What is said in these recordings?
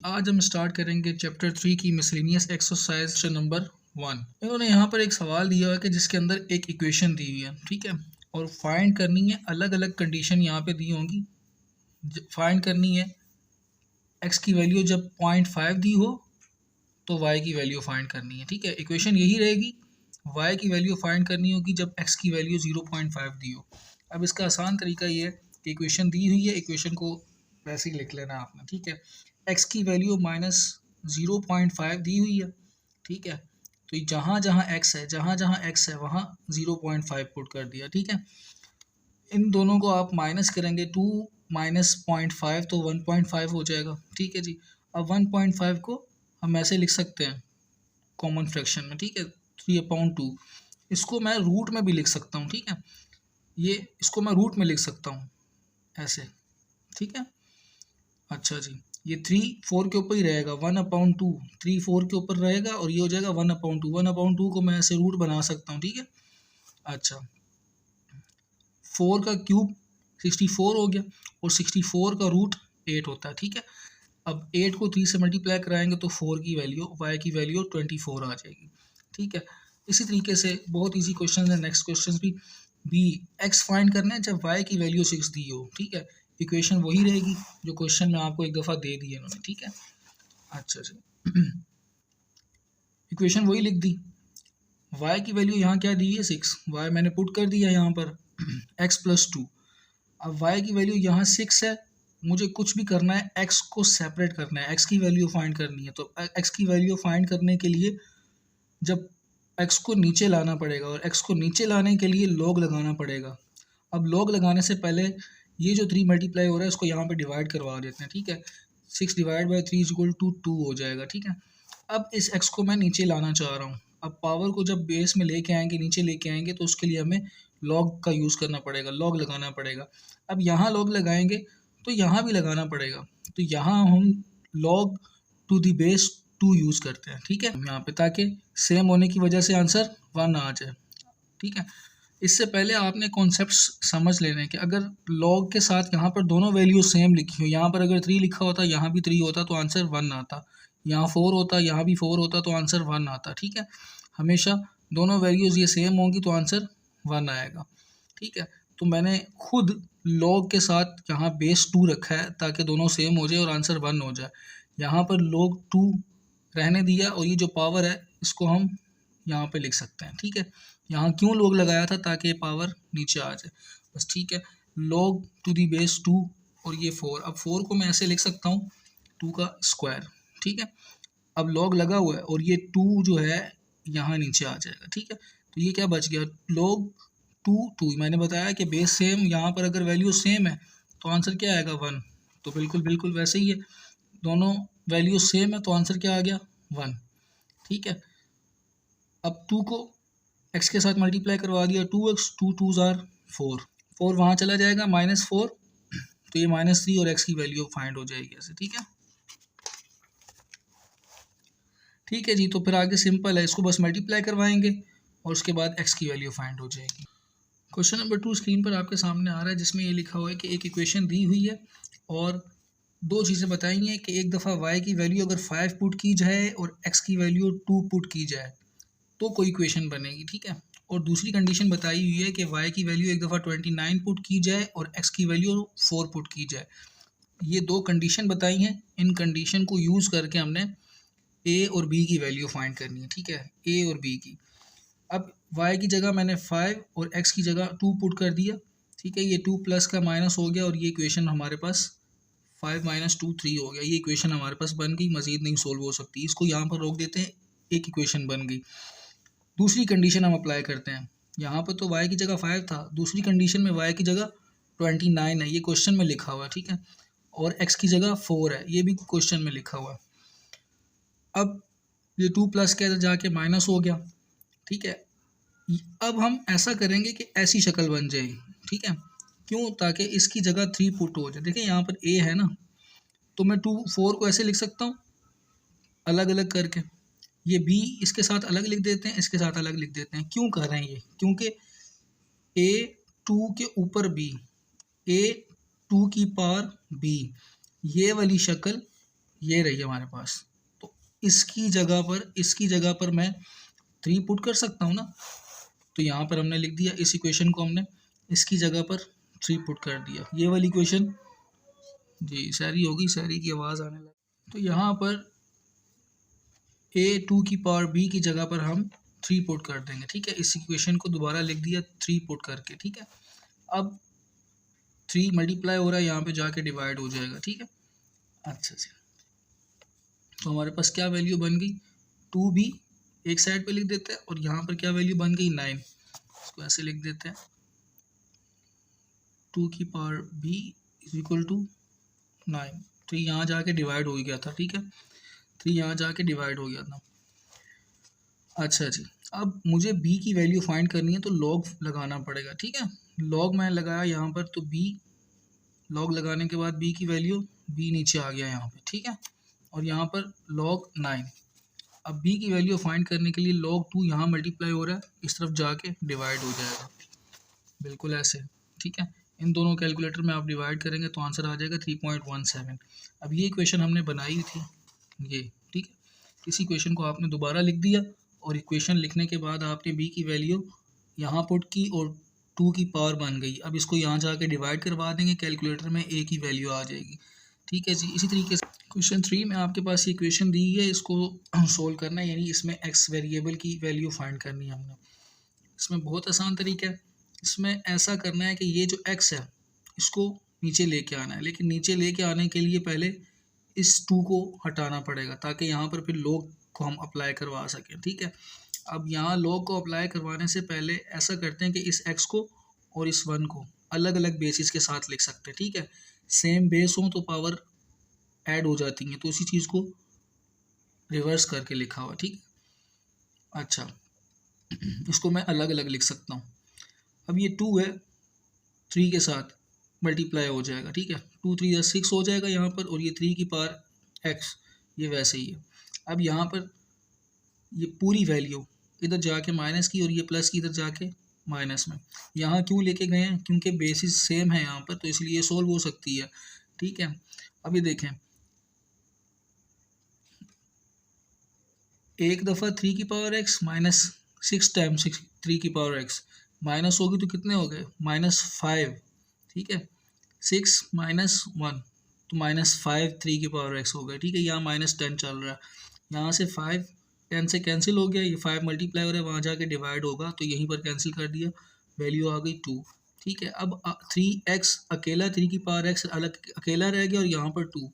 आज हम स्टार्ट करेंगे चैप्टर 3 की मिसलेनियस एक्सरसाइज नंबर 1। इन्होंने यहाँ पर एक सवाल दिया है कि जिसके अंदर एक इक्वेशन दी हुई है, ठीक है, और फाइंड करनी है। अलग अलग कंडीशन यहाँ पे दी होंगी। फाइंड करनी है x की वैल्यू जब 0.5 दी हो तो y की वैल्यू फाइंड करनी है, ठीक है। इक्वेशन यही रहेगी, y की वैल्यू फाइंड करनी होगी जब x की वैल्यू 0.5 दी हो। अब इसका आसान तरीका ये है कि इक्वेशन दी हुई है, इक्वेशन को वैसे ही लिख लेना आपने, ठीक है। x की वैल्यू -0.5 दी हुई है, ठीक है। तो जहाँ जहाँ x है, जहाँ जहाँ x है वहाँ 0.5 पुट कर दिया, ठीक है। इन दोनों को आप माइनस करेंगे, 2 माइनस 0.5 तो 1.5 हो जाएगा, ठीक है जी। अब 1.5 को हम ऐसे लिख सकते हैं कॉमन फ्रैक्शन में, ठीक है, 3/2। इसको मैं रूट में भी लिख सकता हूँ, ठीक है। ये इसको मैं रूट में लिख सकता हूँ ऐसे, ठीक है। अच्छा जी, ये 3 4 के ऊपर ही रहेगा, 1/2, 3 4 के ऊपर रहेगा और ये हो जाएगा 1/2। 1/2 को मैं ऐसे रूट बना सकता हूँ, ठीक है। अच्छा, 4 का क्यूब 64 हो गया और 64 का रूट 8 होता है, ठीक है। अब 8 को 3 से मल्टीप्लाई कराएंगे तो 4 की वैल्यू, y की वैल्यू 24 आ जाएगी, ठीक है। इसी तरीके से बहुत इजी क्वेश्चन है। नेक्स्ट क्वेश्चन भी x फाइंड करना है जब y की वैल्यू 6 दी हो, ठीक है। इक्वेशन वही रहेगी जो क्वेश्चन में आपको एक दफ़ा दे दी है इन्होंने, ठीक है। अच्छा जी, इक्वेशन वही लिख दी। y की वैल्यू यहाँ क्या दी है 6, y मैंने पुट कर दिया यहाँ पर x+2। अब y की वैल्यू यहाँ 6 है, मुझे कुछ भी करना है, x को सेपरेट करना है, x की वैल्यू फाइंड करनी है। तो x की वैल्यू फाइंड करने के लिए जब x को नीचे लाना पड़ेगा और x को नीचे लाने के लिए log लगाना पड़ेगा। अब log लगाने से पहले ये जो 3 मल्टीप्लाई हो रहा है इसको यहाँ पे डिवाइड करवा देते हैं, ठीक है। 6 डिवाइड बाई 3 इक्वल टू 2 हो जाएगा, ठीक है। अब इस x को मैं नीचे लाना चाह रहा हूँ। अब पावर को जब बेस में लेके आएंगे, नीचे लेके आएंगे, तो उसके लिए हमें log का यूज़ करना पड़ेगा, log लगाना पड़ेगा। अब यहाँ log लगाएंगे तो यहाँ भी लगाना पड़ेगा, तो यहाँ हम log to the base 2 use करते हैं, ठीक है, यहाँ पे, ताकि सेम होने की वजह से आंसर 1 आ जाए, ठीक है। इससे पहले आपने कॉन्सेप्ट समझ लेने हैं कि अगर log के साथ यहाँ पर दोनों वैल्यू सेम लिखी हो, यहाँ पर अगर 3 लिखा होता, यहाँ भी 3 होता तो आंसर 1 आता, यहाँ 4 होता, यहाँ भी 4 होता तो आंसर 1 आता, ठीक है। हमेशा दोनों वैल्यूज़ ये सेम होंगी तो आंसर 1 आएगा, ठीक है। तो मैंने खुद log के साथ यहाँ बेस 2 रखा है ताकि दोनों सेम हो जाए और आंसर 1 हो जाए। यहाँ पर log 2 रहने दिया और ये जो पावर है इसको हम यहाँ पे लिख सकते हैं, ठीक है। यहाँ क्यों log लगाया था, ताकि ये पावर नीचे आ जाए, बस, ठीक है। log टू दी बेस 2 और ये 4। अब 4 को मैं ऐसे लिख सकता हूँ 2 का स्क्वायर, ठीक है। अब log लगा हुआ है और ये 2 जो है यहाँ नीचे आ जाएगा, ठीक है। तो ये क्या बच गया, log 2 मैंने बताया कि बेस सेम, यहाँ पर अगर वैल्यू सेम है तो आंसर क्या आएगा 1। तो बिल्कुल बिल्कुल वैसे ही है, दोनों वैल्यू सेम है तो आंसर क्या आ गया 1, ठीक है। अब 2 को x के साथ मल्टीप्लाई करवा दिया, 2x, 2 2s आर 4, 4 वहाँ चला जाएगा, -4, तो ये -3 और x की वैल्यू फाइंड हो जाएगी ऐसे, ठीक है। ठीक है जी, तो फिर आगे सिंपल है, इसको बस मल्टीप्लाई करवाएंगे और उसके बाद x की वैल्यू फाइंड हो जाएगी। क्वेश्चन नंबर 2 स्क्रीन पर आपके सामने आ रहा है, जिसमें ये लिखा हुआ है कि एक इक्वेशन दी हुई है और दो चीज़ें बताई हैं कि एक दफ़ा y की वैल्यू अगर 5 पुट की जाए और x की वैल्यू 2 पुट की जाए तो कोई इक्वेशन बनेगी, ठीक है। और दूसरी कंडीशन बताई हुई है कि y की वैल्यू एक दफ़ा 29 पुट की जाए और x की वैल्यू 4 पुट की जाए। ये दो कंडीशन बताई हैं, इन कंडीशन को यूज़ करके हमने a और b की वैल्यू फाइंड करनी है, ठीक है, a और b की। अब y की जगह मैंने 5 और x की जगह 2 पुट कर दिया, ठीक है। ये 2 प्लस का माइनस हो गया और ये इक्वेशन हमारे पास 5 - 2 3 हो गया। ये इक्वेशन हमारे पास बन गई, मज़ीद नहीं सोल्व हो सकती, इसको यहाँ पर रोक देते हैं, एक इक्वेशन बन गई। दूसरी कंडीशन हम अप्लाई करते हैं, यहाँ पर तो y की जगह 5 था, दूसरी कंडीशन में y की जगह 29 है, ये क्वेश्चन में लिखा हुआ है, ठीक है, और x की जगह 4 है, ये भी क्वेश्चन में लिखा हुआ है। अब ये 2 प्लस के जाके माइनस हो गया, ठीक है। अब हम ऐसा करेंगे कि ऐसी शक्ल बन जाए, ठीक है, क्यों, ताकि इसकी जगह 3 पुट हो जाए। देखिए यहाँ पर a है ना, तो मैं 2 4 को ऐसे लिख सकता हूँ अलग अलग करके, ये b इसके साथ अलग लिख देते हैं, इसके साथ अलग लिख देते हैं। क्यों कर रहे हैं ये, क्योंकि a 2 के ऊपर b, a 2 की पावर b, ये वाली शक्ल ये रही हमारे पास। तो इसकी जगह पर मैं 3 पुट कर सकता हूँ ना। तो यहाँ पर हमने लिख दिया, इस इक्वेशन को हमने इसकी जगह पर 3 पुट कर दिया। ये वाली इक्वेशन जी सहरी होगी, सहरी की आवाज़ आने लगी। तो यहाँ पर a2 की पावर b की जगह पर हम 3 पुट कर देंगे, ठीक है। इस इक्वेशन को दोबारा लिख दिया 3 पुट करके, ठीक है। अब 3 मल्टीप्लाई हो रहा है, यहाँ पे जाके डिवाइड हो जाएगा, ठीक है। अच्छा जी, तो हमारे पास क्या वैल्यू बन गई, 2b एक साइड पे लिख देते हैं, और यहाँ पर क्या वैल्यू बन गई 9। इसको ऐसे लिख देते हैं, 2 की power b is equal to 9। 3 यहाँ जाके डिवाइड हो गया था, ठीक है। 3 यहाँ जाके डिवाइड हो गया था। अच्छा जी, अब मुझे b की वैल्यू फाइंड करनी है, तो लॉग लगाना पड़ेगा, ठीक है। लॉग मैं लगाया यहाँ पर, तो b लॉग लगाने के बाद b की वैल्यू b नीचे आ गया यहाँ पे, ठीक है। और यहाँ पर लॉग 9। अब b की वैल्यू फाइंड करने के लिए log 2 यहाँ मल्टीप्लाई हो रहा है, इस तरफ जाके डिवाइड हो जाएगा, बिल्कुल ऐसे, ठीक है। इन दोनों कैलकुलेटर में आप डिवाइड करेंगे तो आंसर आ जाएगा 3.17। अब ये इक्वेशन हमने बनाई थी ये, ठीक है। इस इक्वेशन को आपने दोबारा लिख दिया, और इक्वेशन लिखने के बाद आपने b की वैल्यू यहाँ पुट की और 2 की पावर बन गई। अब इसको यहाँ जाके डिवाइड करवा देंगे, कैलकुलेटर में a की वैल्यू आ जाएगी, ठीक है जी। इसी तरीके से क्वेश्चन 3 में आपके पास ये इक्वेशन दी है, इसको सोल्व करना है, यानी इसमें x वेरिएबल की वैल्यू फाइंड करनी है हमने। इसमें बहुत आसान तरीका है। इसमें ऐसा करना है कि ये जो x है इसको नीचे लेके आना है, लेकिन नीचे लेके आने के लिए पहले इस 2 को हटाना पड़ेगा, ताकि यहाँ पर फिर log को हम अप्लाई करवा सकें, ठीक है। अब यहाँ log को अप्लाई करवाने से पहले ऐसा करते हैं कि इस x को और इस 1 को अलग अलग बेसिस के साथ लिख सकते हैं, ठीक है। सेम बेस हो तो पावर ऐड हो जाती हैं, तो उसी चीज़ को रिवर्स करके लिखा हुआ, ठीक है। अच्छा, इसको मैं अलग अलग लिख सकता हूँ। अब ये 2 है, 3 के साथ मल्टीप्लाई हो जाएगा, ठीक है। 2 3 या 6 हो जाएगा यहाँ पर, और ये 3 की पावर x ये वैसे ही है। अब यहाँ पर ये पूरी वैल्यू इधर जाके माइनस की, और ये प्लस की इधर जाके माइनस में। यहाँ क्यों लेके गए हैं, क्योंकि बेसिस सेम है यहाँ पर, तो इसलिए सोल्व हो सकती है, ठीक है। अब ये देखें, एक दफ़ा 3 की पावर x माइनस 6 टाइम्स 3 की पावर x माइनस होगी तो कितने हो गए, -5, ठीक है। 6 माइनस 1 तो -5 3 की पावर x हो गए, ठीक है। यहाँ -10 चल रहा है, यहाँ से 5 10 से कैंसिल हो गया, ये 5 मल्टीप्लाई हो रहा है, वहाँ जाके डिवाइड होगा, तो यहीं पर कैंसिल कर दिया, वैल्यू आ गई 2, ठीक है। अब 3x अकेला, 3 की पावर x अलग अकेला रह गया, और यहाँ पर 2।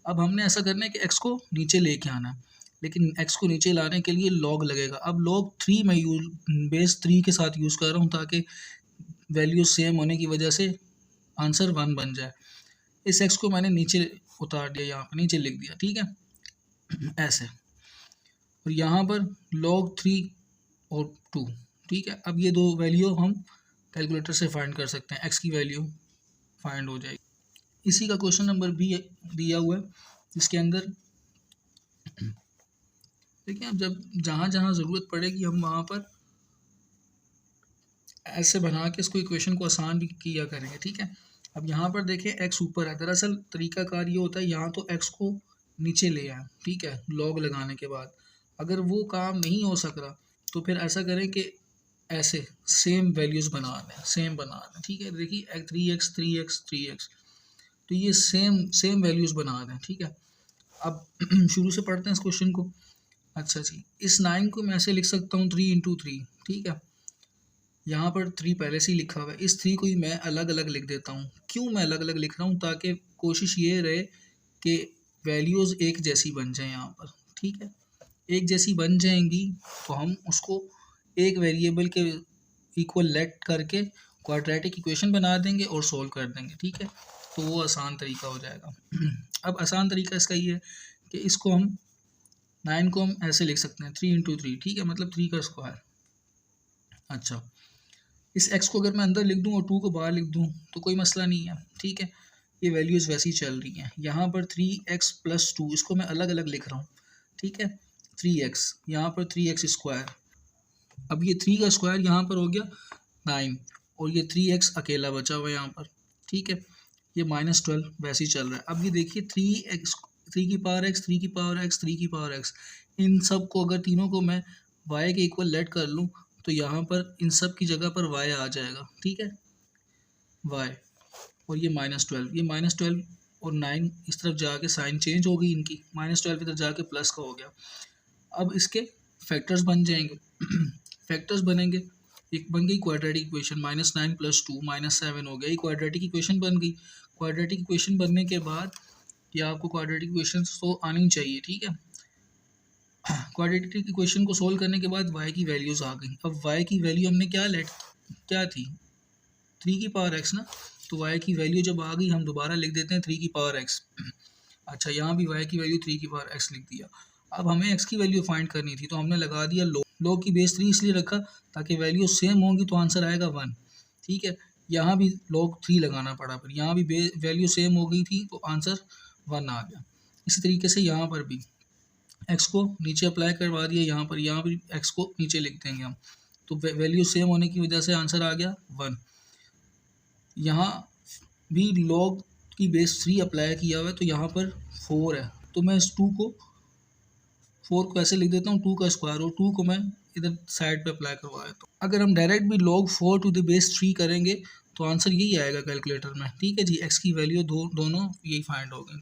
अब हमने ऐसा करना है कि x को नीचे लेके आना है, लेकिन x को नीचे लाने के लिए log लगेगा। अब log 3 मैं बेस 3 के साथ यूज़ कर रहा हूँ, ताकि वैल्यू सेम होने की वजह से आंसर 1 बन जाए। इस x को मैंने नीचे उतार दिया, यहाँ पर नीचे लिख दिया, ठीक है, ऐसे। और यहाँ पर log 3 और 2, ठीक है। अब ये दो वैल्यू हम कैलकुलेटर से फाइंड कर सकते हैं, x की वैल्यू फाइंड हो जाएगी। इसी का क्वेश्चन नंबर भी दिया हुआ है, जिसके अंदर देखिए, अब जब जहाँ जहाँ ज़रूरत पड़ेगी हम वहाँ पर ऐसे बना के इसको इक्वेशन को आसान भी किया करेंगे, ठीक है। अब यहाँ पर देखिए x ऊपर है, दरअसल तरीकाकार ये होता है, यहाँ तो x को नीचे ले आए, ठीक है, log लगाने के बाद। अगर वो काम नहीं हो सक रहा तो फिर ऐसा करें कि ऐसे सेम वैल्यूज़ बना दें, सेम बना दें, ठीक है। देखिए 3x 3x 3x, तो ये सेम वैल्यूज़ बना दें, ठीक है। अब शुरू से पढ़ते हैं इस क्वेश्चन को। अच्छा जी, इस 9 को मैं ऐसे लिख सकता हूँ 3 × 3, ठीक है। यहाँ पर 3 पहले से ही लिखा हुआ है, इस 3 को ही मैं अलग अलग लिख देता हूँ। क्यों मैं अलग अलग लिख रहा हूँ, ताकि कोशिश ये रहे कि वैल्यूज़ एक जैसी बन जाए यहाँ पर, ठीक है। एक जैसी बन जाएंगी तो हम उसको एक वेरिएबल के इक्वल लेट करके क्वाड्रेटिक इक्वेशन बना देंगे और सोल्व कर देंगे, ठीक है। तो वो आसान तरीका हो जाएगा। अब आसान तरीका इसका ये है कि इसको हम 9 को हम ऐसे लिख सकते हैं 3 × 3, ठीक है, मतलब 3 का स्क्वायर। अच्छा, इस x को अगर मैं अंदर लिख दूं और 2 को बाहर लिख दूं तो कोई मसला नहीं है, ठीक है। ये वैल्यूज़ वैसी चल रही हैं। यहाँ पर 3x + 2, इसको मैं अलग अलग लिख रहा हूँ, ठीक है। 3x, यहाँ पर 3x स्क्वायर। अब ये 3 का स्क्वायर यहाँ पर हो गया 9, और ये 3x अकेला बचा हुआ है यहाँ पर, ठीक है। ये -12 वैसे ही चल रहा है। अब ये देखिए 3x 3 की पावर x, 3 की पावर x, 3 की पावर x, इन सब को अगर तीनों को मैं y के इक्वल लेट कर लूँ तो यहाँ पर इन सब की जगह पर y आ जाएगा, ठीक है, y, और ये -12, ये -12 और 9 इस तरफ जाके साइन चेंज हो गई इनकी, -12 इधर जाके प्लस का हो गया। अब इसके फैक्टर्स बन जाएंगे फैक्टर्स बनेंगे, एक बन गई क्वाड्रेटिक इक्वेशन, -9 + 2 -7 हो गया, ये क्वाड्रेटिक इक्वेशन बन गई। क्वाड्रेटिक इक्वेशन बनने के बाद ये आपको क्वाड्रेटिक इक्वेशन तो आनी चाहिए, ठीक है। क्वाड्रेटिक इक्वेशन को सोल्व करने के बाद y की वैल्यूज आ गई। अब y की वैल्यू हमने क्या थी, 3 की पावर x ना, तो y की वैल्यू जब आ गई हम दोबारा लिख देते हैं 3 की पावर x। अच्छा, यहाँ भी y की वैल्यू 3 की पावर x लिख दिया। अब हमें x की वैल्यू फाइंड करनी थी तो हमने लगा दिया log की बेस 3 इसलिए रखा ताकि वैल्यू सेम होंगी तो आंसर आएगा 1, ठीक है। यहाँ भी log 3 लगाना पड़ा, फिर यहाँ भी वैल्यू सेम हो गई थी तो आंसर 1 आ गया। इसी तरीके से यहाँ पर भी x को नीचे अप्लाई करवा दिया, यहाँ भी x को नीचे लिख देंगे हम, तो वैल्यू सेम होने की वजह से आंसर आ गया 1। यहाँ भी log की बेस 3 अप्लाई किया हुआ है तो यहाँ पर 4 है, तो मैं इस 4 को ऐसे लिख देता हूँ 2 का स्क्वायर, और 2 को मैं इधर साइड पे अप्लाई करवा देता हूँ। अगर हम डायरेक्ट भी log 4 टू द बेस 3 करेंगे तो आंसर यही आएगा कैलकुलेटर में, ठीक है जी। x की वैल्यू दोनों यही फाइंड हो गई।